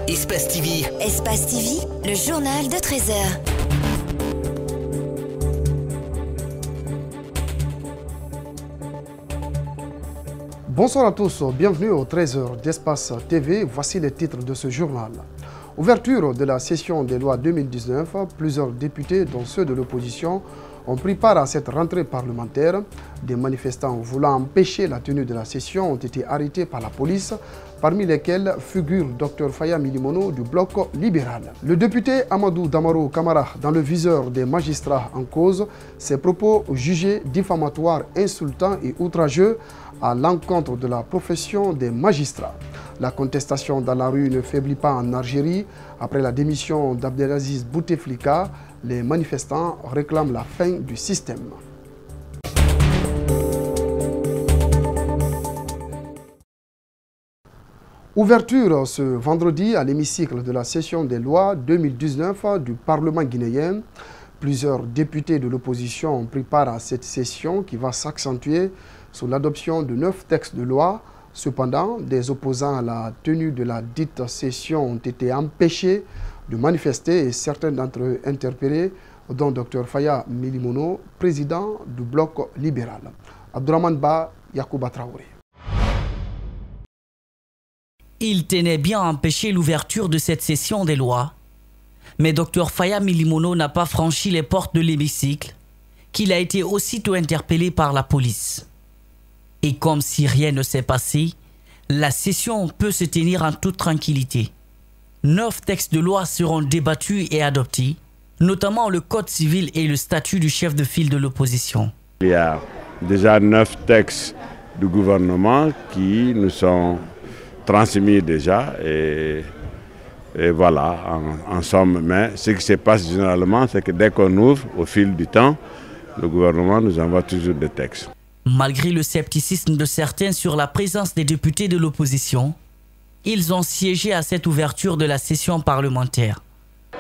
Espace TV. Espace TV, le journal de 13h. Bonsoir à tous, bienvenue aux 13h d'Espace TV. Voici les titres de ce journal. Ouverture de la session des lois 2019, plusieurs députés, dont ceux de l'opposition, ont pris part à cette rentrée parlementaire. Des manifestants voulant empêcher la tenue de la session ont été arrêtés par la police, parmi lesquels figure Dr Faya Milimono du bloc libéral. Le député Amadou Damaro Camara, dans le viseur des magistrats en cause, ses propos jugés diffamatoires, insultants et outrageux à l'encontre de la profession des magistrats. La contestation dans la rue ne faiblit pas en Algérie. Après la démission d'Abdelaziz Bouteflika, les manifestants réclament la fin du système. Ouverture ce vendredi à l'hémicycle de la session des lois 2019 du Parlement guinéen. Plusieurs députés de l'opposition ont pris part à cette session qui va s'accentuer sur l'adoption de 9 textes de loi. Cependant, des opposants à la tenue de la dite session ont été empêchés de manifester et certains d'entre eux interpellés, dont Dr Faya Milimono, président du bloc libéral. Abdourahmane Ba, Yacouba Traoré. Il tenait bien à empêcher l'ouverture de cette session des lois. Mais Dr Faya Milimono n'a pas franchi les portes de l'hémicycle, qu'il a été aussitôt interpellé par la police. Et comme si rien ne s'est passé, la session peut se tenir en toute tranquillité. 9 textes de loi seront débattus et adoptés, notamment le Code civil et le statut du chef de file de l'opposition. Il y a déjà 9 textes du gouvernement qui nous sont transmis déjà et voilà, en somme. Mais ce qui se passe généralement, c'est que dès qu'on ouvre, au fil du temps, le gouvernement nous envoie toujours des textes. Malgré le scepticisme de certains sur la présence des députés de l'opposition, ils ont siégé à cette ouverture de la session parlementaire.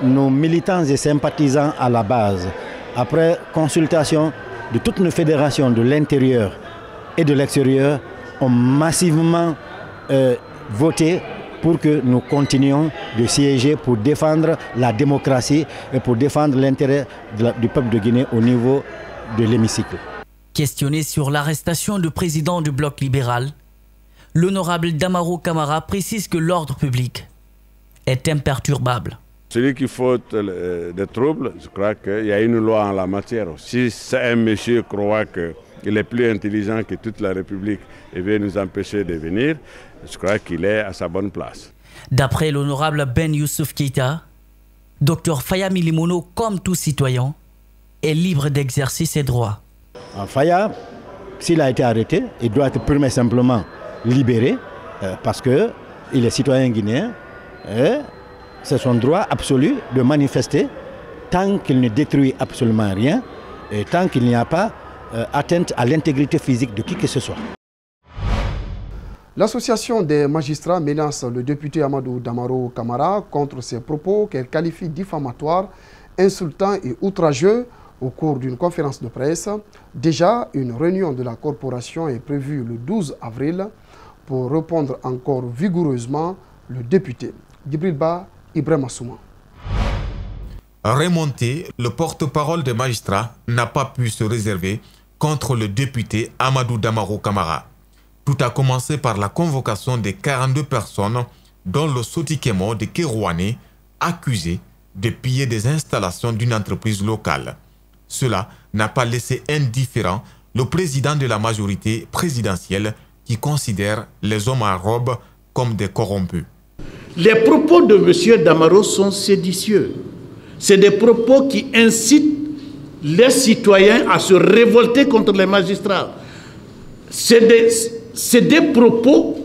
Nos militants et sympathisants à la base, après consultation de toutes nos fédérations de l'intérieur et de l'extérieur, ont massivement voté pour que nous continuions de siéger pour défendre la démocratie et pour défendre l'intérêt du peuple de Guinée au niveau de l'hémicycle. Questionné sur l'arrestation du président du bloc libéral, l'honorable Damaro Camara précise que l'ordre public est imperturbable. Celui qui faute des troubles, je crois qu'il y a une loi en la matière. Si un monsieur croit qu'il est plus intelligent que toute la République et veut nous empêcher de venir, je crois qu'il est à sa bonne place. D'après l'honorable Ben Youssouf Keïta, Dr Faya Milimono, comme tout citoyen, est libre d'exercer ses droits. Faya, s'il a été arrêté, il doit être purement simplement libéré parce qu'il est citoyen guinéen et c'est son droit absolu de manifester tant qu'il ne détruit absolument rien et tant qu'il n'y a pas atteinte à l'intégrité physique de qui que ce soit. L'association des magistrats menace le député Amadou Damaro Camara contre ses propos qu'elle qualifie diffamatoires, insultants et outrageux au cours d'une conférence de presse. Déjà, une réunion de la corporation est prévue le 12 avril pour répondre encore vigoureusement le député. Djibril Ba, Ibrahim Assouma. Remonté, le porte-parole des magistrats n'a pas pu se réserver contre le député Amadou Damaro Camara. Tout a commencé par la convocation des 42 personnes, dont le Sotikemo de Kérouané, accusé de piller des installations d'une entreprise locale. Cela n'a pas laissé indifférent le président de la majorité présidentielle qui considère les hommes en robe comme des corrompus. Les propos de M. Damaro sont séditieux. C'est des propos qui incitent les citoyens à se révolter contre les magistrats. C'est des propos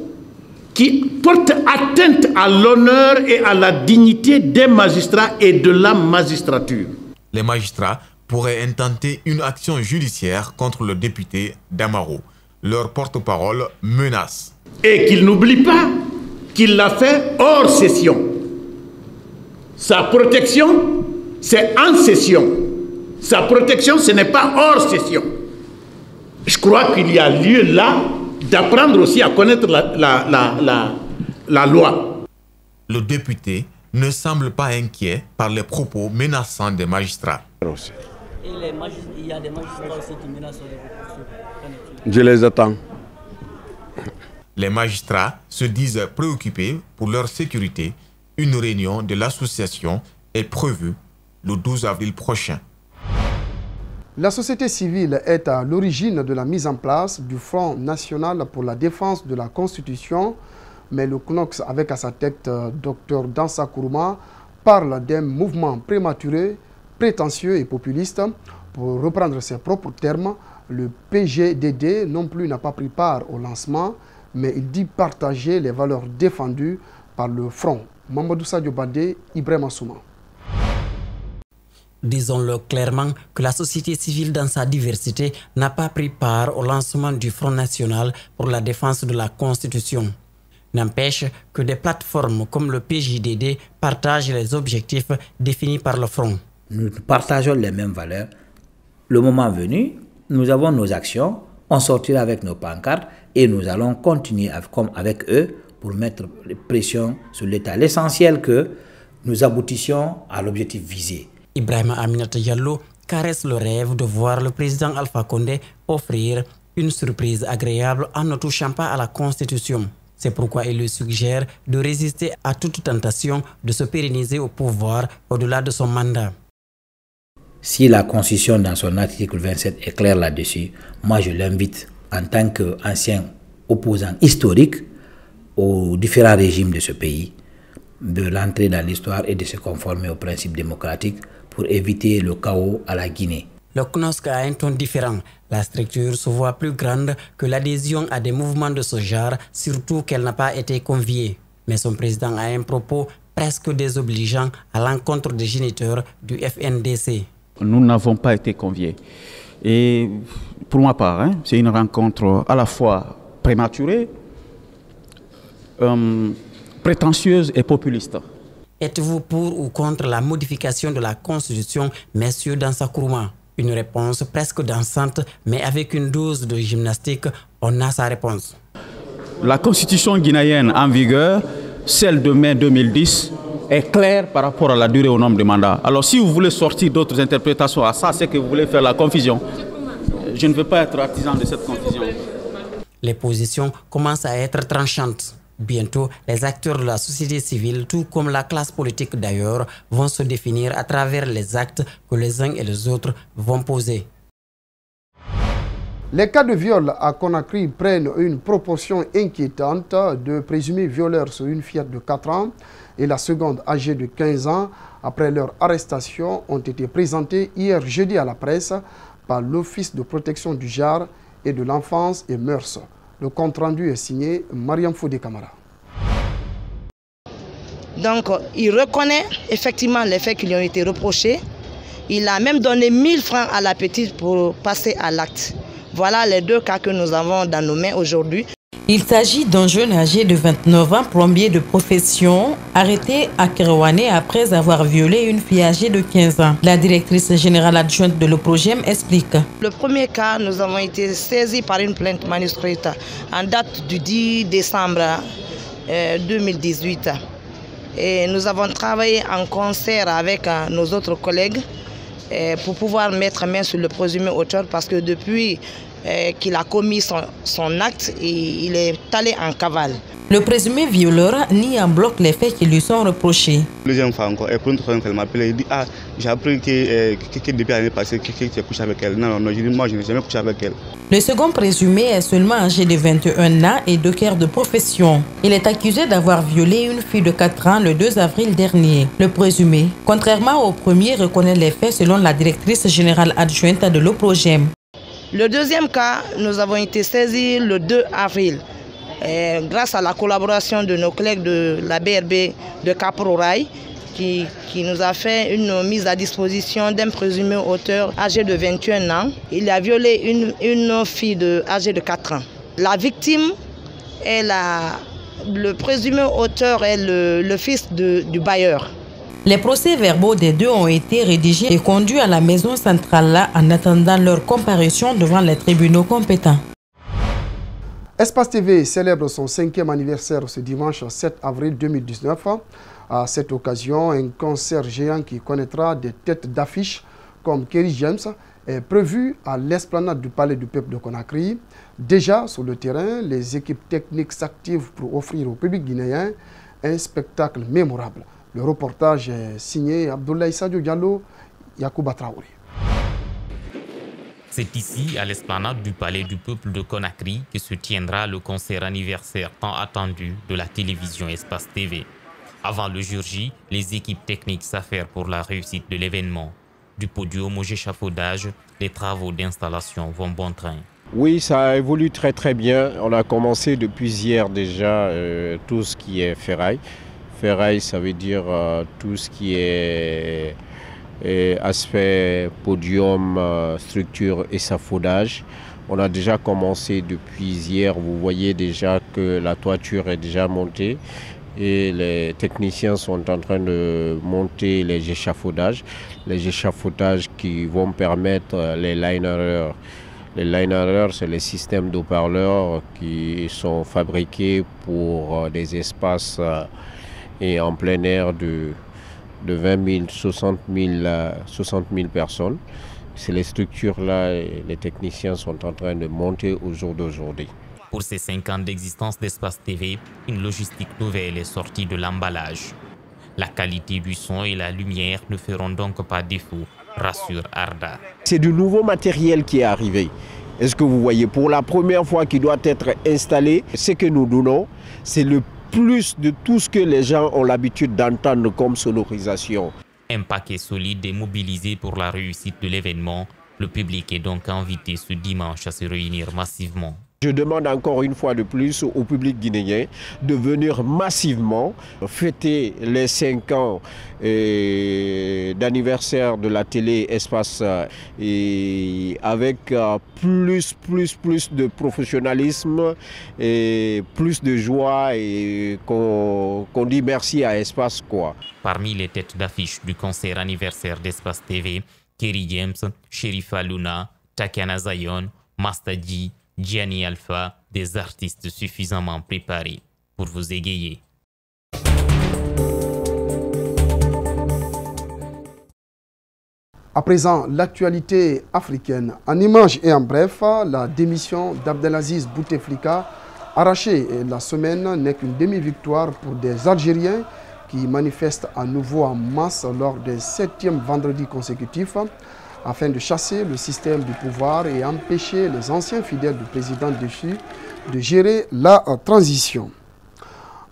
qui portent atteinte à l'honneur et à la dignité des magistrats et de la magistrature. Les magistrats pourraient intenter une action judiciaire contre le député Damaro. Leur porte-parole menace. Et qu'il n'oublie pas qu'il l'a fait hors session. Sa protection, c'est en session. Sa protection, ce n'est pas hors session. Je crois qu'il y a lieu là d'apprendre aussi à connaître la loi. Le député ne semble pas inquiet par les propos menaçants des magistrats. Et il y a des magistrats aussi qui menacent les poursuites. Je les attends. Les magistrats se disent préoccupés pour leur sécurité. Une réunion de l'association est prévue le 12 avril prochain. La société civile est à l'origine de la mise en place du Front national pour la défense de la Constitution, mais le CNOX, avec à sa tête Dr Dansa Kourouma, parle d'un mouvement prématuré, prétentieux et populiste. Pour reprendre ses propres termes, le PGDD non plus n'a pas pris part au lancement, mais il dit partager les valeurs défendues par le Front. Mamadou Sadio Badé, Ibrahima Souma. Disons-le clairement que la société civile dans sa diversité n'a pas pris part au lancement du Front national pour la défense de la Constitution. N'empêche que des plateformes comme le PJDD partagent les objectifs définis par le Front. Nous partageons les mêmes valeurs. Le moment venu, nous avons nos actions, on sortira avec nos pancartes et nous allons continuer avec eux pour mettre pression sur l'État. L'essentiel que nous aboutissions à l'objectif visé. Ibrahima Aminata Diallo caresse le rêve de voir le président Alpha Condé offrir une surprise agréable en ne touchant pas à la Constitution. C'est pourquoi il lui suggère de résister à toute tentation de se pérenniser au pouvoir au-delà de son mandat. Si la Constitution dans son article 27 est claire là-dessus, moi je l'invite en tant qu'ancien opposant historique aux différents régimes de ce pays de l'entrer dans l'histoire et de se conformer aux principes démocratiques pour éviter le chaos à la Guinée. Le CNOSC a un ton différent. La structure se voit plus grande que l'adhésion à des mouvements de ce genre, surtout qu'elle n'a pas été conviée. Mais son président a un propos presque désobligeant à l'encontre des géniteurs du FNDC. Nous n'avons pas été conviés. Et pour ma part, c'est une rencontre à la fois prématurée, prétentieuse et populiste. Êtes-vous pour ou contre la modification de la Constitution, messieurs Dansa Kourouma? Une réponse presque dansante, mais avec une dose de gymnastique, on a sa réponse. La Constitution guinéenne en vigueur, celle de mai 2010, est claire par rapport à la durée au nombre de mandats. Alors si vous voulez sortir d'autres interprétations à ça, c'est que vous voulez faire la confusion. Je ne veux pas être artisan de cette confusion. Les positions commencent à être tranchantes. Bientôt, les acteurs de la société civile, tout comme la classe politique d'ailleurs, vont se définir à travers les actes que les uns et les autres vont poser. Les cas de viol à Conakry prennent une proportion inquiétante. De présumés violeurs sur une fillette de 4 ans et la seconde âgée de 15 ans, après leur arrestation, ont été présentés hier jeudi à la presse par l'Office de protection du genre et de l'enfance et mœurs. Le compte-rendu est signé Mariam Fodé Camara. Donc, il reconnaît effectivement les faits qui lui ont été reprochés. Il a même donné 1000 francs à la petite pour passer à l'acte. Voilà les 2 cas que nous avons dans nos mains aujourd'hui. Il s'agit d'un jeune âgé de 29 ans, plombier de profession, arrêté à Kerouané après avoir violé une fille âgée de 15 ans. La directrice générale adjointe de l'OPROGEM explique. Le premier cas, nous avons été saisis par une plainte manuscrite en date du 10 décembre 2018. Et nous avons travaillé en concert avec nos autres collègues pour pouvoir mettre main sur le présumé auteur parce que depuis qu'il a commis son acte, il est allé en cavale. Le présumé violeur nie en bloc les faits qui lui sont reprochés. Deuxième fois encore, et pour une fois qu'elle m'appelle, elle dit « Ah, j'ai appris que depuis l'année passée, que tu as couché avec elle. » Non, je dis « Moi, je n'ai jamais couché avec elle. » Le second présumé est seulement âgé de 21 ans et docker de profession. Il est accusé d'avoir violé une fille de 4 ans le 2 avril dernier. Le présumé, contrairement au premier, reconnaît les faits selon la directrice générale adjointe de l'OPROGEM. Le deuxième cas, nous avons été saisis le 2 avril. Grâce à la collaboration de nos collègues de la BRB de Caprorail, qui nous a fait une mise à disposition d'un présumé auteur âgé de 21 ans. Il a violé une fille âgée de 4 ans. La victime est le présumé auteur est le fils du bailleur. Les procès-verbaux des 2 ont été rédigés et conduits à la maison centrale en attendant leur comparution devant les tribunaux compétents. Espace TV célèbre son 5e anniversaire ce dimanche 7 avril 2019. À cette occasion, un concert géant qui connaîtra des têtes d'affiche comme Kerry James est prévu à l'esplanade du Palais du Peuple de Conakry. Déjà sur le terrain, les équipes techniques s'activent pour offrir au public guinéen un spectacle mémorable. Le reportage est signé Abdoulaye Sadio Diallo, Yacouba Traoré. C'est ici, à l'esplanade du Palais du Peuple de Conakry, que se tiendra le concert anniversaire tant attendu de la télévision Espace TV. Avant le jour J, les équipes techniques s'affairent pour la réussite de l'événement. Du podium au échafaudage, les travaux d'installation vont bon train. Oui, ça évolue très très bien. On a commencé depuis hier déjà tout ce qui est ferraille. Ferraille, ça veut dire tout ce qui est aspect podium, structure et échafaudage. On a déjà commencé depuis hier. Vous voyez déjà que la toiture est déjà montée et les techniciens sont en train de monter les échafaudages. Les échafaudages qui vont permettre les linereurs. Les linereurs, c'est les systèmes d'eau-parleurs qui sont fabriqués pour des espaces et en plein air de 20 000, 60 000 personnes. C'est les structures-là et les techniciens sont en train de monter au jour d'aujourd'hui. Pour ces 5 ans d'existence d'Espace TV, une logistique nouvelle est sortie de l'emballage. La qualité du son et la lumière ne feront donc pas défaut, rassure Arda. C'est du nouveau matériel qui est arrivé. Est-ce que vous voyez, pour la première fois qui doit être installé, ce que nous donnons, c'est le plus de tout ce que les gens ont l'habitude d'entendre comme sonorisation. Un paquet solide et mobilisé pour la réussite de l'événement. Le public est donc invité ce dimanche à se réunir massivement. Je demande encore une fois de plus au public guinéen de venir massivement fêter les 5 ans d'anniversaire de la télé Espace et avec plus de professionnalisme et plus de joie et qu'on dit merci à Espace quoi. Parmi les têtes d'affiche du concert anniversaire d'Espace TV, Kerry James, Sherifa Luna, Takana Zion, Mastadji, Gianni Alpha, des artistes suffisamment préparés pour vous égayer. À présent, l'actualité africaine. En images et en bref, la démission d'Abdelaziz Bouteflika, arrachée la semaine, n'est qu'une demi-victoire pour des Algériens qui manifestent à nouveau en masse lors des 7e vendredis consécutifs, afin de chasser le système du pouvoir et empêcher les anciens fidèles du président déchu de gérer la transition.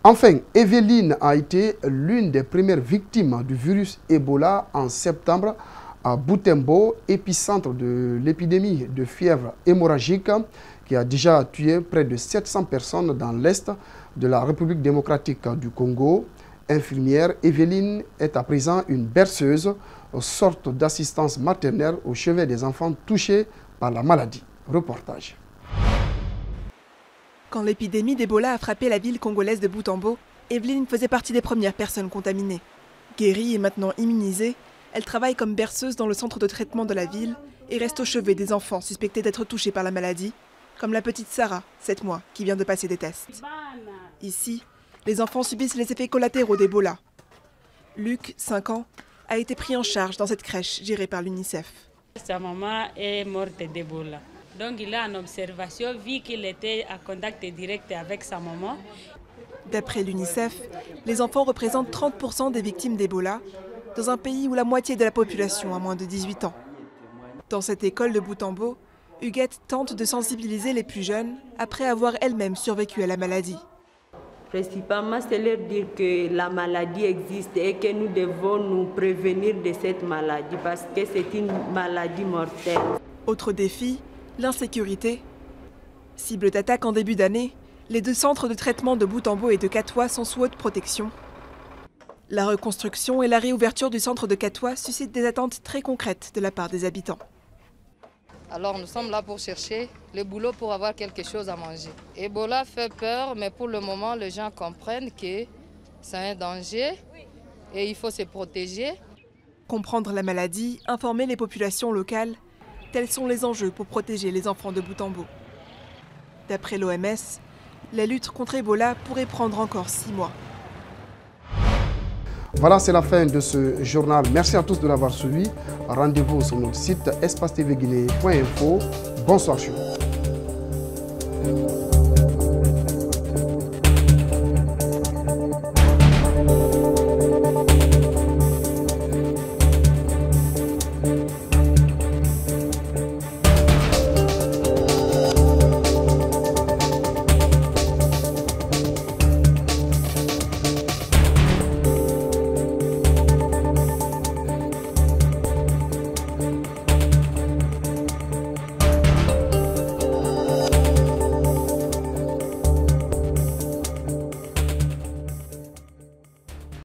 Enfin, Evelyne a été l'une des premières victimes du virus Ebola en septembre à Butembo, épicentre de l'épidémie de fièvre hémorragique qui a déjà tué près de 700 personnes dans l'est de la République démocratique du Congo. Infirmière, Evelyne est à présent une berceuse, sorte d'assistance maternelle au chevet des enfants touchés par la maladie. Reportage. Quand l'épidémie d'Ebola a frappé la ville congolaise de Butembo, Evelyne faisait partie des premières personnes contaminées. Guérie et maintenant immunisée, elle travaille comme berceuse dans le centre de traitement de la ville et reste au chevet des enfants suspectés d'être touchés par la maladie, comme la petite Sarah, 7 mois, qui vient de passer des tests. Ici, les enfants subissent les effets collatéraux d'Ebola. Luc, 5 ans, a été pris en charge dans cette crèche gérée par l'UNICEF. Sa maman est morte d'Ebola. Donc il a en observation, vu qu'il était en contact direct avec sa maman. D'après l'UNICEF, les enfants représentent 30% des victimes d'Ebola, dans un pays où la moitié de la population a moins de 18 ans. Dans cette école de Butembo, Huguette tente de sensibiliser les plus jeunes après avoir elle-même survécu à la maladie. Principalement, c'est leur dire que la maladie existe et que nous devons nous prévenir de cette maladie parce que c'est une maladie mortelle. Autre défi, l'insécurité. Cible d'attaque en début d'année, les 2 centres de traitement de Butembo et de Katoa sont sous haute protection. La reconstruction et la réouverture du centre de Katoa suscitent des attentes très concrètes de la part des habitants. Alors nous sommes là pour chercher le boulot pour avoir quelque chose à manger. Ebola fait peur, mais pour le moment, les gens comprennent que c'est un danger et il faut se protéger. Comprendre la maladie, informer les populations locales, tels sont les enjeux pour protéger les enfants de Butembo. D'après l'OMS, la lutte contre Ebola pourrait prendre encore 6 mois. Voilà, c'est la fin de ce journal. Merci à tous de l'avoir suivi. Rendez-vous sur notre site espacetvguinée.info. Bonsoir sur vous.